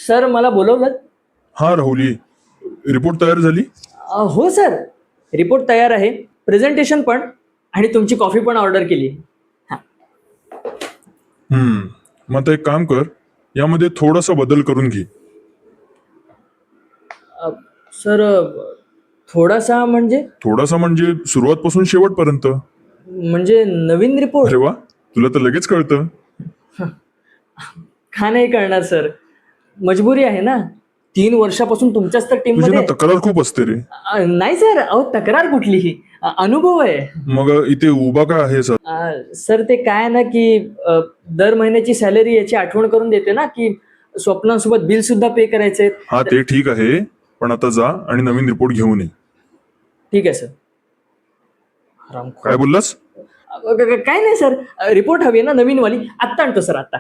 Sir मला बोलवलं. हा राहुली, रिपोर्ट तयार झाली? हो सर, रिपोर्ट तयार आहे, प्रेझेंटेशन पण, आणि तुमची कॉफी पण ऑर्डर केली. मग आता एक काम कर, यामध्ये थोडासा बदल करून घे. सर, थोडासा म्हणजे? थोडासा म्हणजे सुरुवातपासून शेवटपर्यंत. म्हणजे नवीन रिपोर्ट? अरे वा, तुला तर लगेच कळतं. का नाही कळणार सर, मजबुरी आहे ना. 3 वर्षापासून तुमच्याच तर टीम तुझी ना मध्ये. तक्रार खूप असते रे. नाही सर, अहो तक्रार कुठलीही, अनुभव आहे. मग इथे उभा का आहे सर? सर ते काय ना की दर महिन्याची सॅलरी याची आठवण करून देते ना की स्वप्नांसोबत बिल सुद्धा पे करायचे. हा ते ठीक आहे, पण आता जा आणि नवीन रिपोर्ट घेऊन ये. ठीक आहे सर. काय बोललास? काय नाही सर, रिपोर्ट हवी आहे ना नवीन वाली, आत्ता आणतो सर, आत्ता.